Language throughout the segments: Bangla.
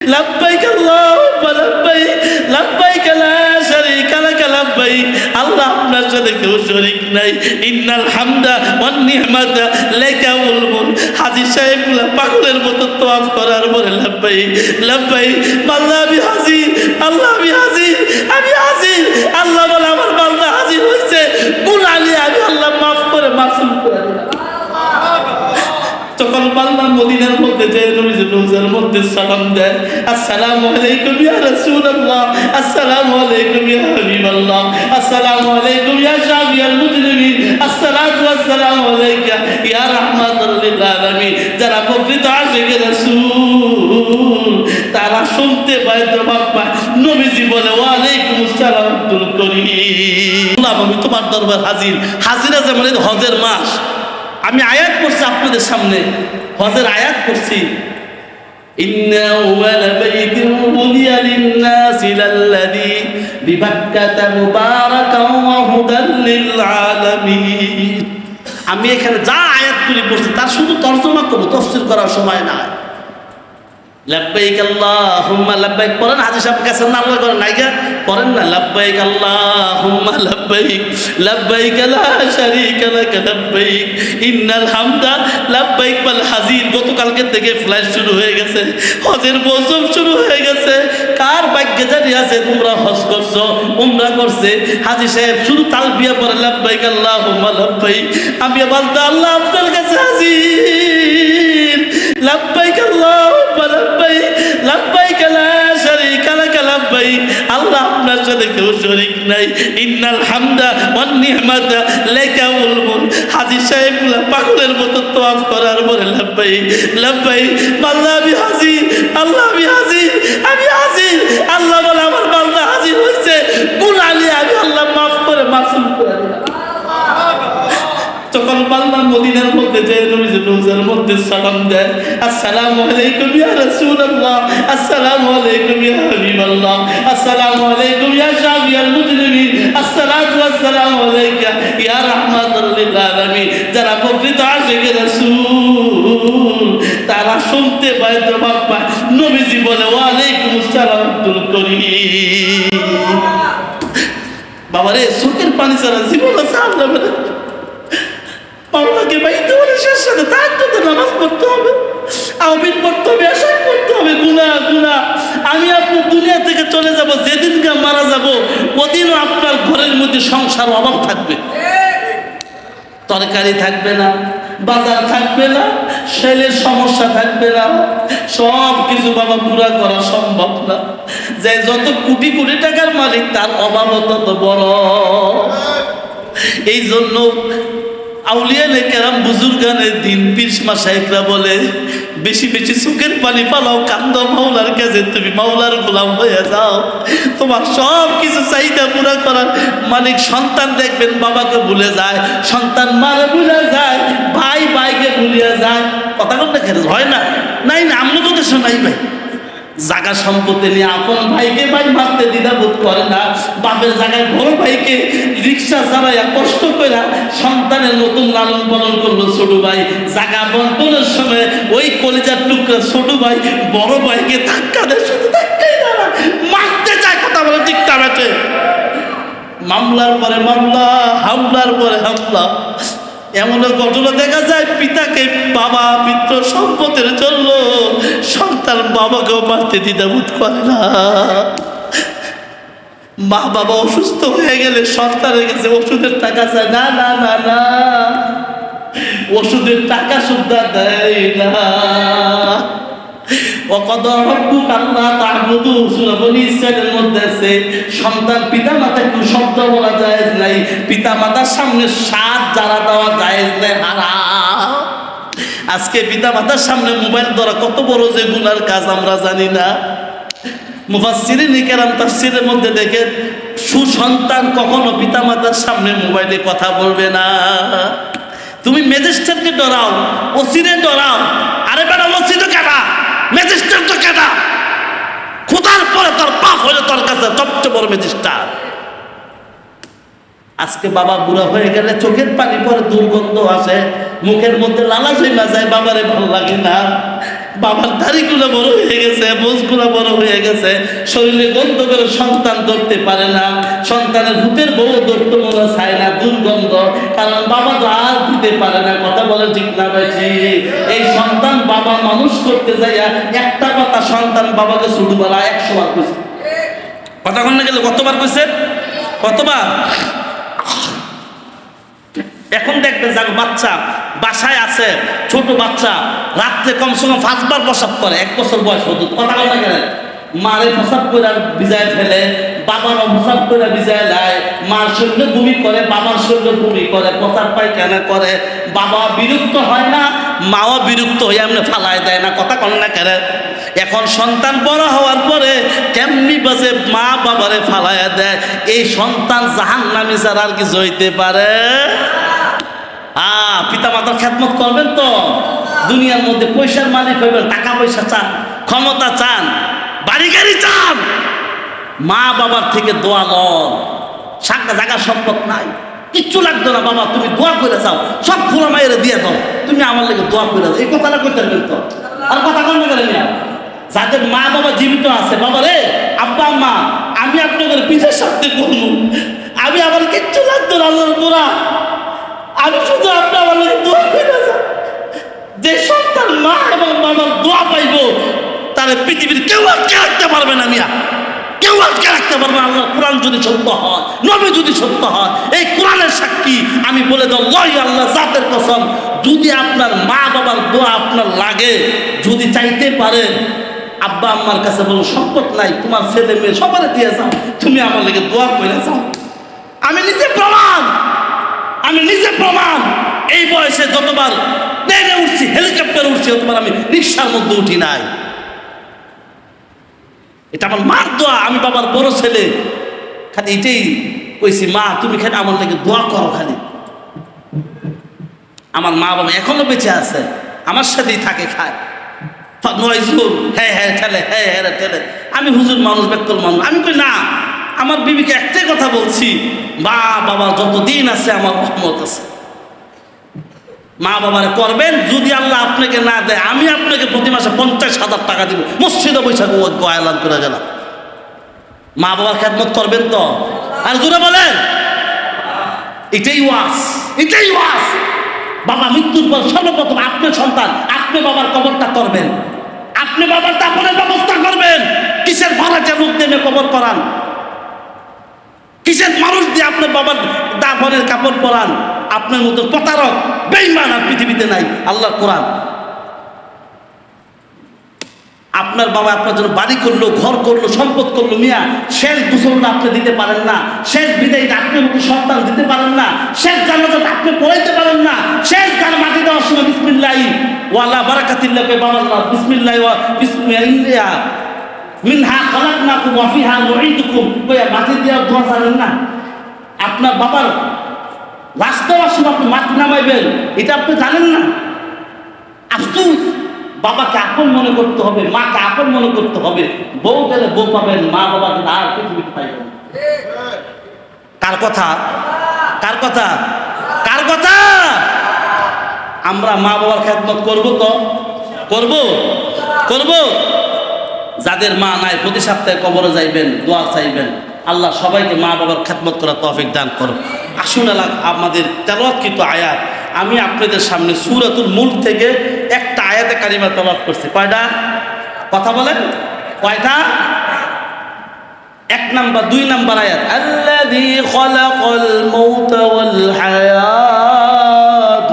লাব্বাইক আল্লাহুম্মা লাব্বাইক লাব্বাইক লা শারীকা লাক লাব্বাইক। আল্লাহ আপনার সাথে কেউ শরীক নাই। ইন্নাল হামদা ওয়ান নি'মাতা লাকা ওয়াল মুলক। হাজী সাহেবগুলা পাগলের মতো তওয়াফ করার পরে লাব্বাইক লাব্বাইক, আল্লাহ আমি হাজির, আল্লাহ আমি হাজির, আমি হাজির। আল্লাহ বলে আমার বান্দা হাজির হয়েছে, গুনাহ নিয়ে আমি আল্লাহ মাফ করে মাসুম করে দিলাম। তখন বান্দা মদিনার মধ্যে যে নবীজি রোজার মধ্যে সালাম দেয়, আসসালামু আলাইকুম ইয়া রাসূলুল্লাহ, আসসালামু আলাইকুম ইয়া হাবিবাল্লাহ, আসসালামু আলাইকুম ইয়া শাফিয়াল মুজরিমিন, আসসালাতু ওয়াসসালামু আলাইকা ইয়া রাহমাতাল লিল আলামিন। যারা প্রকৃত আশিকে রাসূল তারা শুনতে পায়, জবাব পায়। নবীজি বলে ওয়া আলাইকুমুস সালাম আব্দুল করিম, আমি তোমার দরবার হাজির। হাজিরা যেমন হজের মাস, আমি আয়াত পড়ছি আপনাদের সামনে, হজের আয়াত পড়ছি। ইন্না আউওয়ালা বাইতিন বুনিয়া লিন-নাসি লাল্লাযী বিবাক্কাতা মুবারাকান ওয়া হুদাল লিল আলামিন। আমি এখানে যা আয়াতগুলি পড়ছি তার শুধু তরজমা করব, তাফসীর করার সময় না। লাব্বাইক আল্লাহুম্মা লাব্বাইক পড়েন, হাজী সাহেব কাছে না আল্লাহ করেন নাইগা পড়েন না, লাব্বাইক আল্লাহুম্মা লাব্বাইক লাব্বাইক লা শারীকা লাক লাব্বাইক ইন্নাল হামদা লাব্বাইক ওয়াল হাজির। গতকালকে থেকে ফ্লাইট শুরু হয়ে গেছে, হজের মৌসুম শুরু হয়ে গেছে। কার ভাগ্যে জানি আছে তোমরা হজ করছো, উমরা করছে। হাজী সাহেব শুধু তালবিয়া পড়ে লাব্বাইক আল্লাহুম্মা লাব্বাইক। আমি বলতে আল্লাহ আপনার কাছে হাজির, লাব্বাইক আল্লাহুম্মা লাব্বাইক লাব্বাইক লা শারীকা লাক লাব্বাইক। আল্লাহ আপনার সাথে কেউ শরীক নাই। ইন্নাল হামদা ওয়ান নি'মাতা লাকা ওয়াল মুলক। হাজী সাহেবগুলা পাগলের মতো তওয়াফ করার পরে লাব্বাইক লাব্বাইক, আল্লাহ আমি হাজির, আল্লাহ আমি হাজির, আমি হাজির। আল্লাহ বলে আমার বান্দা হাজির হয়েছে, গুনাহ নিয়ে আমি আল্লাহ মাফ করে মাসুম করে দিলাম। তখন বান্দা মদিনার মধ্যে যে নবীজি রোজার মধ্যে সালাম দেয়, আসসালামু আলাইকুম ইয়া রাসূলুল্লাহ, আসসালামু আলাইকুম ইয়া হাবিবাল্লাহ, আসসালামু আলাইকুম ইয়া শাফিয়াল মুজরিমিন, আসসালাতু ওয়াসসালামু আলাইকা ইয়া রাহমাতাল লিল আলামিন। যারা প্রকৃত আশিকে রাসূল তারা শুনতে পায়, জবাব পায়। নবীজি বলে ওয়া আলাইকুমুস সালাম আব্দুল করিম। বাবারে চোখের পানি ছাড়া জীবন আছে আল্লাহ বলে। পাওনাকে বাইতে হলে শেষ সাথে তাহাজ্জুদ নামাজ পড়তে হবে, আমিন পড়তে হবে, আশা করতে হবে। গুনাহ গুনাহ। আমি আপনার দুনিয়া থেকে চলে যাব, যেদিনকে মারা যাব ওদিনও আপনার ঘরের মধ্যে সংসার অভাব থাকবে, তরকারি থাকবে না, বাজার থাকবে না, ছেলের সমস্যা থাকবে না। সব কিছু বাবা পুরা করা সম্ভব না। যে যত কোটি কোটি টাকার মালিক তার অভাব তত বড়। এই জন্য আউলিয়ায়ে কেরাম বুজুর্গানের দিন পীর মাশায়েখরা বলে বেশি বেশি চোখের পানি পালাও, কান্দো মাওলার কাছে, তুমি মাওলার গোলাম হয়ে যাও। তোমার সব কিছু চাহিদা পুরা করার মালিক। সন্তান দেখবেন বাবাকে ভুলে যায়, সন্তান মারে ভুলে যায়, ভাই ভাইকে ভুলিয়া যায়। কথা বলতে খেলে হয় না? নাই না, আমরা তো দেশে নাই ভাই। জায়গা সম্পত্তি নিয়ে আপন ভাইকে ভাই মারতে দ্বিধাবোধ করে না। বাপের জায়গায় বড় ভাইকে রিক্সা চালাইয়া কষ্ট করে সন্তানের নতুন লালন পালন করলো ছোট ভাই। জায়গা বন্টনের সময় ওই কলিজার টুকরা ছোট ভাই বড় ভাইকে ধাক্কা দেয়, শুধু ধাক্কাই দাঁড়া মারতে চায়। কথা বলে ঠিক তাড়াতে মামলার পরে মামলা, হামলার পরে হামলা। এমন ঘটনা দেখা যায় পিতাকে বাবা পিতৃ সম্পদের জন্য সন্তান বাবাকেও মারতে দ্বিধাবোধ করে না। মা বাবা অসুস্থ হয়ে গেলে সন্তানের কাছে ওষুধের টাকা চায়, না না না না, ওষুধের টাকা সুদ্ধা দেয় না। সন্তান পিতা মাতাকে শব্দ বলা জায়েজ নাই, পিতা মাতার সামনে সাত যারা দেওয়া জায়েজ নাই, হারাম। আজকে পিতা মাতার সামনে মোবাইল ধরা কত বড় যে গুনার কাজ আমরা জানি না। মুফাসসিরিন কেরাম তাফসীরের মধ্যে দেখেন, সুসন্তান কখনো পিতা মাতার সামনে মোবাইলে কথা বলবে না। তুমি ম্যাজিস্ট্রেটকে ডরাও, ওসিরে ডরাও। আরে বেটা ওসি তো কেটা, ম্যাজিস্ট্রেট তো কেটা? খোদার পরে তোর পাপ হলে তোর কাছে সবচেয়ে বড় ম্যাজিস্ট্রেট। আজকে বাবা বুড়া হয়ে গেলে চোখের পানি পরে, দুর্গন্ধ আসে, মুখের মধ্যে লালা জমা যায়, বাবারে ভালো লাগে না। বাবার দাড়িগুলো বড় হয়ে গেছে, মোজগুলো বড় হয়ে গেছে, শরীরে গন্ধ করে সন্তান ধরতে পারে না, সন্তানের ভূতের বউ ধরতে মনে চায় না, দুর্গন্ধ, কারণ বাবা তো আর দিতে পারে না। কথা বলে ঠিক না ভাইজি? এই সন্তান বাবা মানুষ করতে যাইয়া একটা কথা সন্তান বাবাকে ছোটবেলা 100 বার কইছে। কথা বলতে গেলে কতবার কইছে? কতবার? এখন দেখবে যার বাচ্চা বাসায় আছে, ছোট বাচ্চা, রাত্রে কমসে কম 5 বার প্রসাব করে, 1 বছর বয়স হতো। কথা বলতে গেলে মারে প্রসাব করে ভিজায় ফেলে, বাবারও প্রসাব করে ভিজায় দেয়, মার শরীরে বমি করে, বাবার শরীরে বমি করে, প্রসাব পায়খানা করে, বাবা বিরক্ত হয় না, মাও বিরক্ত হয়ে এমনি ফালায় দেয় না। কথা কন না কেন? এখন সন্তান বড় হওয়ার পরে কেমনি বাজে মা বাবারে ফালাইয়া দেয়, এই সন্তান জাহান্নামী ছাড়া আর কিছু হইতে পারে? পিতা মাতার খেদমত করবেন তো? দুনিয়ার মধ্যে পয়সার মালিক হইবেন, টাকা পয়সা চান, ক্ষমতা চান, বাড়ি গাড়ি চান, মা বাবার থেকে দোয়া লন। সাকা জায়গা সম্পদ নাই, কিচ্ছু লাগতো না, বাবা তুমি দোয়া করে যাও, সব ফুলা মায়ের দিয়ে দাও, তুমি আমার লাগে দোয়া করে যাও। এই কথাটা কইতে পারবেন তো? আর কথা কন না করেন? যাদের মা বাবা জীবিত আছে, বাবা রে, আব্বা আম্মা, আমি আপনাদের পিঠের সাথে করবো, আমি আমার কিচ্ছু লাগতো না, আল্লাহর পুরা, আমি শুধু আপনি আমার লাগে দোয়া করে যাও। যে সন্তান মা এবং বাবার দোয়া পাইব, তাহলে পৃথিবীর কেউ আটকে রাখতে পারবে না। মিয়া কেউ আটকে রাখতে পারবে না। আল্লাহ কোরআন যদি সত্য হয়, নবী যদি সত্য হয়, এই কোরআনের সাক্ষী আমি বলে দাও, আল্লাহ জাতের কসম, যদি আপনার মা বাবার দোয়া আপনার লাগে, যদি চাইতে পারেন, আব্বা আম্মার কাছে বলো সম্পদ নাই, তোমার ছেলে মেয়ে সবার দিয়ে যাও, তুমি আমার লাগে দোয়া করে যাও। আমি নিজে প্রমাণ, আমি নিজে প্রমাণ। এই বয়সে যতবার প্লেনে উঠছি, হেলিকপ্টারে উঠছি, অতবার আমি রিক্সার মধ্যে উঠি নাই। এটা আমার মার দোয়া। আমি বাবার বড় ছেলে, খালি এটাই কইছি, মা তুমি খালি আমার লাগে দোয়া করো খালি। আমার মা বাবা এখনো বেঁচে আছে, আমার সাথেই থাকে, খায়, নয়জুর, হ্যাঁ হ্যাঁ ঠেলে, হ্যাঁ হ্যাঁ ঠেলে। আমি হুজুর মানুষ, ব্যক্তল মানুষ, আমি কই না, আমার বিবিকে একটাই কথা বলছি, মা বাবা যতদিন আছে আমার রহমত আছে। মা বাবারে করবেন, যদি আল্লাহ আপনাকে না দেয়, আমি আপনাকে প্রতি মাসে 50,000 টাকা দিব, মসজিদে বৈশাখ এলান করে গেলাম। মা বাবার খেদমত করবেন তো? আর জোরে বলেন, এটাই ওয়াজ, এটাই ওয়াজ। বাবা মৃত্যুর পর সর্বপ্রথম আপনার সন্তান, আপনি বাবার কবরটা করবেন, আপনি বাবার দাফনের ব্যবস্থা করবেন। কিসের ভাড়াটে লোক নেমে কবর করান? কিসের মানুষ দিয়ে আপনার বাবার দাফনের কাপড় পরান? আপনার মতো প্রতারক বেঈমান আর পৃথিবীতে নাই। আল্লাহর কোরআন। আপনার বাবা আপনার জন্য বাড়ি করলো, ঘর করলো, সম্পদ করলো, মিয়া শেষ গোসলটা আপনি দিতে পারেন না, শেষ বিদায়টা আপনি মতো সন্তান দিতে পারেন না, শেষ জানাজাটা আপনি পড়াইতে পারেন না, শেষ গান মাটি দেওয়ার সময় বিসমিল্লাহি ওয়ালা বারাকাতিল্লাহ কে বাবা বিসমিল্লাহি ওয়া বিসমিল্লাহ মিনহা খালাকনাকুম ওয়া ফিহা নুঈদুকুম কইয়া মাটি দেওয়ার দোয়া জানেন না? আপনার বাবার লাশ দেওয়ার সময় আপনি মাটি নামাইবেন, এটা আপনি জানেন না? আফসোস, বাবাকে আপন মনে করতে হবে, মাকে আপন মনে করতে হবে। বউ গেলে বউ পাবেন, মা বাবাকে আর পৃথিবীতে পাইবেন। কার কথা? কার কথা? কার কথা? আমরা মা বাবার খেদমত করব তো? করব? করব? যাদের মা নাই প্রতি সপ্তাহে কবরে যাইবেন, দোয়া চাইবেন। আল্লাহ সবাইকে মা বাবার খেদমত করার তৌফিক দান করুন। আসুন আমাদের তেলাওয়াতকৃত আয়াত আমি আপনাদের সামনে সূরাতুল মুলক থেকে একটা আয়াতে কারিমা তেলাওয়াত করছি। কয়টা? কথা বলেন, কয়টা? 1 নাম্বার, 2 নাম্বার আয়াত, আল্লাযী খালাকাল মাউতা ওয়াল হায়াত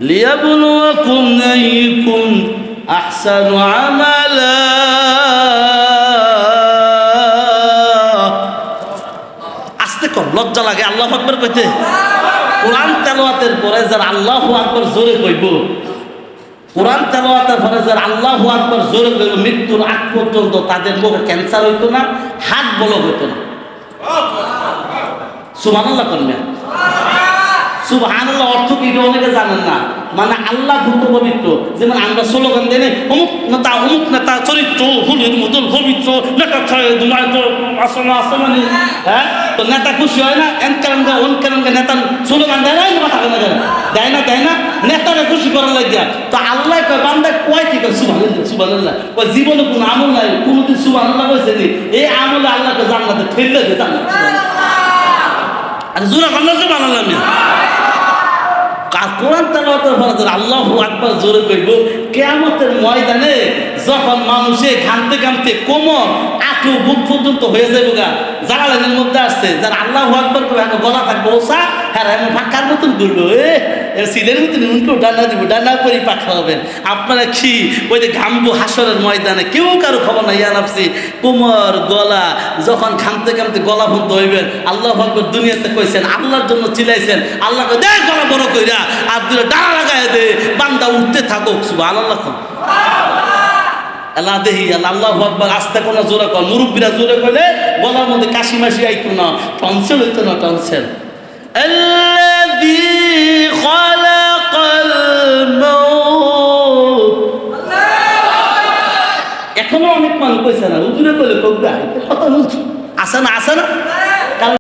লিয়াবলুয়াকুম আইয়ুকুম আহসানু আমালা। আস্তে কর, লজ্জা লাগে আল্লাহু আকবার কইতে। কোরআন তেলাওয়াতের পরে যারা আল্লাহু আকবার জোরে কইব, কোরআন তেলাওয়াতের পরে যারা আল্লাহু আকবার জোরে কইব, মৃত্যুর আগ পর্যন্ত তাদের মুখে ক্যান্সার হইতো না, হার্ট ব্লক হইতো না। সুবহানাল্লাহ করবেন, সুবহানাল্লাহ অর্থ কি এটা অনেকে জানেন না। মানে আল্লাহ ভূত পবিত্র, যেমন আমরা স্লোগান দেই অমুক নেতা চরিত্র হুলের মতন পবিত্র নেতা আসমানি, হ্যাঁ তো নেতা খুশি হয় না, এনকারাঙ্গা অনকারাঙ্গা নেতা স্লোগান দেয় না, কথা কেন দেয় না নেতারা খুশি করার লাগিয়া। তো আল্লাহ কয় বান্দা কয় কি কয় সুবহানাল্লাহ সুবহানাল্লাহ, ওই জীবনে কোনো আমল নাই, কোনোদিন সুবহানাল্লাহ কইছে নি, এই আমলে আল্লাহকে জান্নাতে ঠেলে দে জান্নাত। আর জোরে বাংলা সুবহানাল্লাহ মিয়া কোরআন তেলাওয়াতের ফরজ আল্লাহু আকবার জোরে কইব। কিয়ামতের ময়দানে যখন মানুষে ঘামতে ঘামতে কোমর আঁটু বুক পর্যন্ত হয়ে যাবে গা, জালালের মধ্যে আসছে যারা আল্লাহু আকবার কবে গলা থাকবে ওসা, হ্যাঁ এমন ফাঁকার মতন ঘুরবো, সিলের মতন উনকেও ডানা দিব, ডানা করে পাখা হবেন আপনারা। কি ওই যে ঘামবো হাসরের ময়দানে, কেউ কারো খবর নাই। ইয়া নাফসি কোমর গলা যখন ঘামতে ঘামতে গলা বন্ধ হইবেন, আল্লাহু আকবার দুনিয়াতে কইছেন, আল্লাহর জন্য চিলাইছেন, আল্লাহকে দেখ গলা বড় কইরা আর দুটো ডানা লাগাই দে, বান্দা উঠতে থাকুক সুবহানাল্লাহ। আল্লাহ দেহি আল্লাহু আকবার আস্তে কোন জোরে কর, মুরব্বীরা জোরে কইলে গলার মধ্যে কাশি মাসি আইতো না, টনসিল হইতো না, টনসিল। আল্লাযী খালাকাল মাউত, এখনো অনেক মানুষ কইছে না হুজুরে কইলে কইবা কথা বলছি, আসে না